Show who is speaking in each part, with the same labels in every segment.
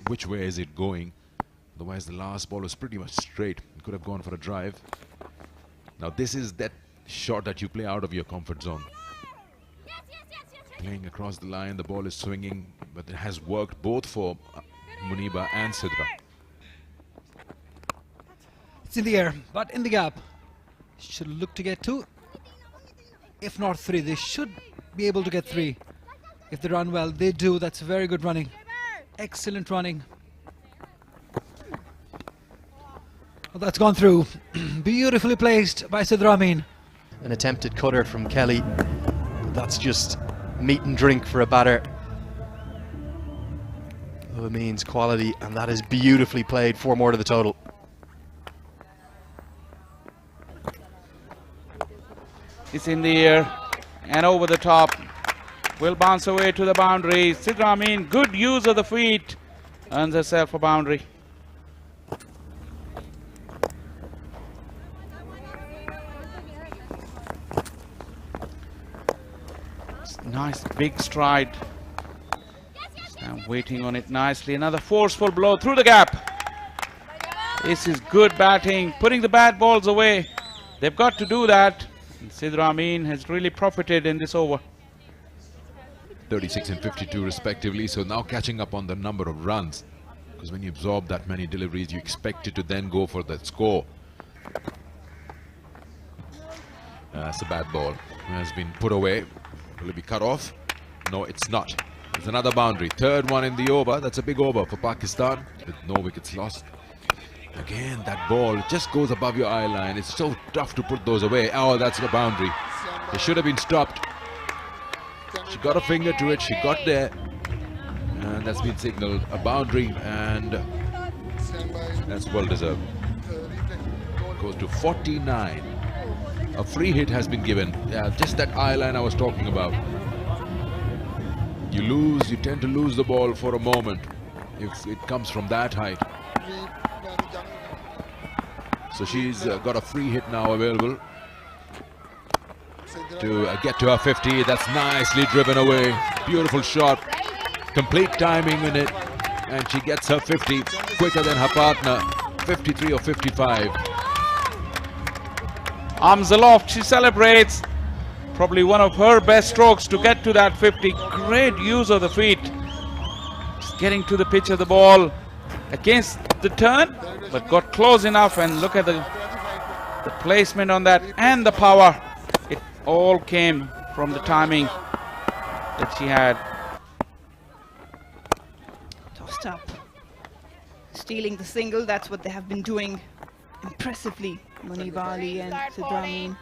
Speaker 1: which way is it going. Otherwise, the last ball was pretty much straight. It could have gone for a drive. Now, this is that shot that you play out of your comfort zone. Playing across the line, the ball is swinging, but it has worked both for Muniba and Sidra.
Speaker 2: It's in the air, but in the gap. Should look to get 2. If not 3, they should be able to get 3. If they run well, they do. That's very good running. Excellent running. Well, that's gone through. Beautifully placed by Sidra Ameen.
Speaker 3: An attempted cutter from Kelly. That's just meat and drink for a batter of Ameen's quality, and that is beautifully played. 4 more to the total.
Speaker 4: It's in the air and over the top. Will bounce away to the boundary. Sidra Ameen, good use of the feet, earns herself a boundary. Nice big stride. Now waiting on it nicely. Another forceful blow through the gap. This is good batting, putting the bad balls away. They've got to do that. And Sidra Ameen has really profited in this over.
Speaker 1: 36 and 52 respectively, so now catching up on the number of runs, because when you absorb that many deliveries, you expect it to then go for that score. That's a bad ball. It has been put away. Will it be cut off? No, it's not. There's another boundary. 3rd one in the over. That's a big over for Pakistan with no wickets lost. Again, that ball just goes above your eye line. It's so tough to put those away. Oh, that's the boundary. It should have been stopped. She got a finger to it. She got there. And that's been signaled a boundary. And that's well deserved. Goes to 49. A free hit has been given. Yeah, just that eye line I was talking about. You tend to lose the ball for a moment if it comes from that height. So she's got a free hit now available to get to her 50. That's nicely driven away. Beautiful shot. Complete timing in it. And she gets her 50 quicker than her partner. 53 or 55.
Speaker 4: Arms aloft, she celebrates. Probably one of her best strokes to get to that 50. Great use of the feet. Just getting to the pitch of the ball against the turn, but got close enough, and look at the placement on that and the power. It all came from the timing that she had.
Speaker 5: Tossed up. Stealing the single, that's what they have been doing impressively. Muniba Ali and Sidra Ameen.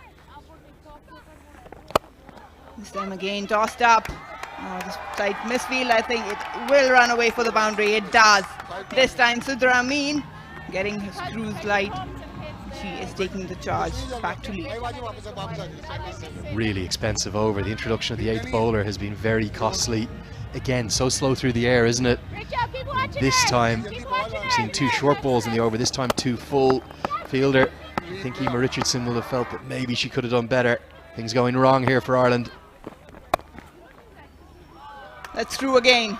Speaker 5: This time again tossed up. Oh, this tight misfield, I think it will run away for the boundary. It does. This time Sidra Ameen getting her screws light. She is taking the charge back to lead.
Speaker 3: Really expensive over. The introduction of the 8th bowler has been very costly. Again, so slow through the air, isn't it? This time, we've seen 2 short balls in the over. This time 2 full. Fielder, I think Emma Richardson will have felt that maybe she could have done better. Things going wrong here for Ireland.
Speaker 5: That's true again.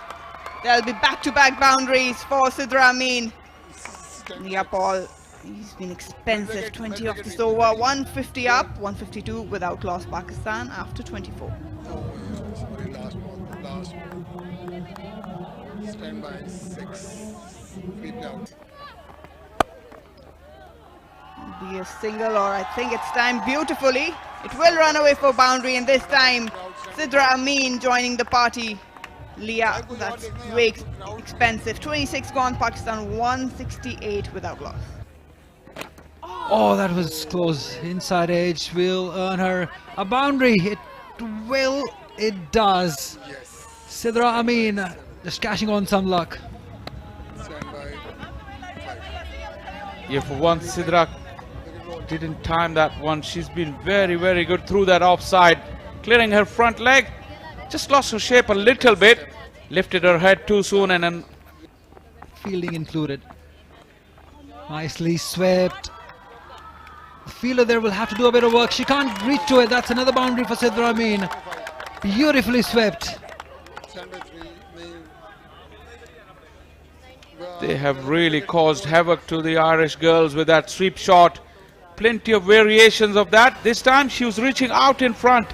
Speaker 5: There'll be back-to-back boundaries for Sidra Ameen. The up ball, he's been expensive. 20 off this over, 150 up, 152 without loss Pakistan after 24.
Speaker 6: Stand by 6 feet down.
Speaker 5: Be a single, or I think it's timed beautifully. It will run away for boundary, and this time Sidra Ameen joining the party. Leah, that's way expensive. 26 gone, Pakistan 168 without loss.
Speaker 2: Oh, that was close. Inside edge will earn her a boundary. It will. It does. Sidra Ameen just cashing on some luck.
Speaker 4: Yeah, for once Sidra didn't time that one. She's been very, very good through that offside. Clearing her front leg. Just lost her shape a little bit. Lifted her head too soon, and then
Speaker 2: Fielding included. Nicely swept. The fielder there will have to do a bit of work. She can't reach to it. That's another boundary for Sidra Ameen. Beautifully swept.
Speaker 4: They have really caused havoc to the Irish girls with that sweep shot. Plenty of variations of that. This time she was reaching out in front.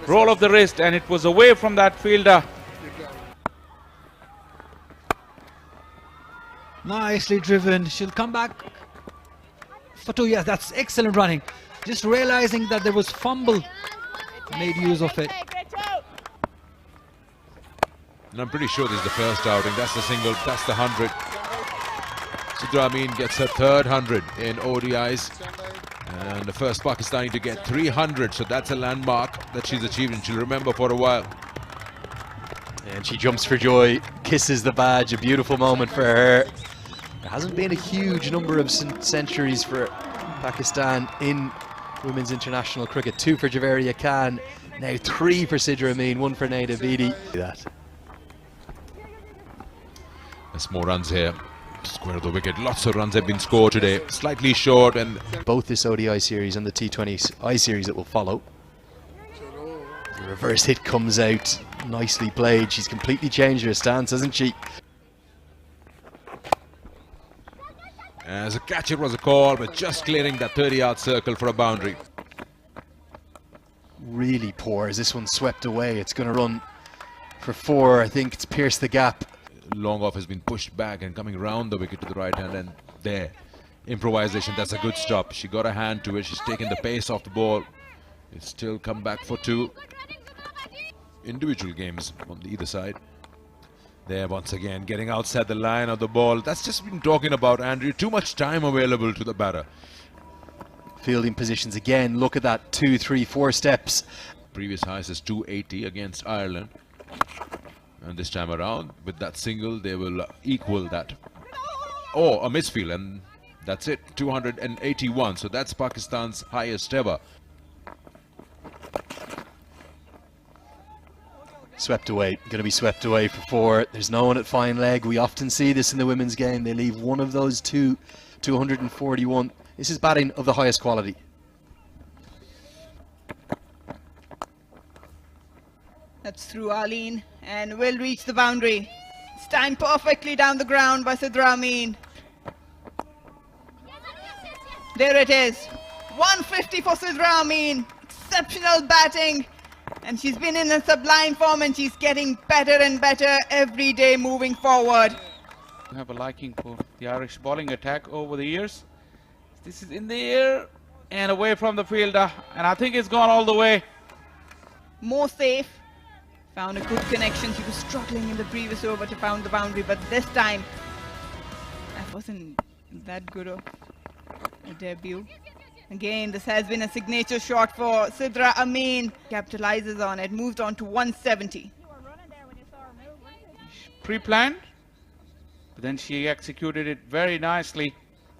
Speaker 4: Roll of the wrist, and it was away from that fielder.
Speaker 2: Nicely driven. She'll come back for two. Yes, that's excellent running. Just realizing that there was fumble, made use of it.
Speaker 1: And I'm pretty sure this is the first outing. That's the single, that's the 100. Sidra Ameen gets her third 100 in ODIs. And the first Pakistani to get 300. So that's a landmark that she's achieved and she'll remember for a while.
Speaker 3: And she jumps for joy, kisses the badge, a beautiful moment for her. There hasn't been a huge number of centuries for Pakistan in women's international cricket. 2 for Javeria Khan, now 3 for Sidra Ameen, 1 for Naida Beatty.
Speaker 1: There's more runs here. Square of the wicket. Lots of runs have been scored today. Slightly short, and
Speaker 3: both this ODI series and the T20 I series that will follow. The reverse hit comes out, nicely played. She's completely changed her stance, hasn't she?
Speaker 1: as a catch it was a call, but just clearing that 30-yard circle for a boundary.
Speaker 3: Really poor as this one swept away. It's going to run for 4. I think it's pierced the gap.
Speaker 1: Long off has been pushed back and coming round the wicket to the right hand, and there, improvisation, that's a good stop. She got a hand to it, she's taken the pace off the ball. It's still come back for 2. Individual games on either side. There once again, getting outside the line of the ball. That's just been talking about, Andrew. Too much time available to the batter.
Speaker 3: Fielding positions again, look at that, 2, 3, 4 steps.
Speaker 1: Previous highest is 280 against Ireland. And this time around, with that single, they will equal that. Oh, a misfield, and that's it, 281. So that's Pakistan's highest ever.
Speaker 3: Swept away, going to be swept away for 4. There's no one at fine leg. We often see this in the women's game. They leave one of those 241. This is batting of the highest quality.
Speaker 5: That's through Arlene and will reach the boundary. It's timed perfectly down the ground by Sidra Ameen. There it is. 150 for Sidra Ameen. Exceptional batting. And she's been in a sublime form and she's getting better and better every day moving forward.
Speaker 4: I have a liking for the Irish bowling attack over the years. This is in the air and away from the fielder, and I think it's gone all the way.
Speaker 5: More safe. Found a good connection. She was struggling in the previous over to find the boundary, but this time that wasn't that good of a debut. Again, this has been a signature shot for Sidra Ameen. Capitalizes on it, moves on to 170.
Speaker 4: Pre-planned, but then she executed it very nicely.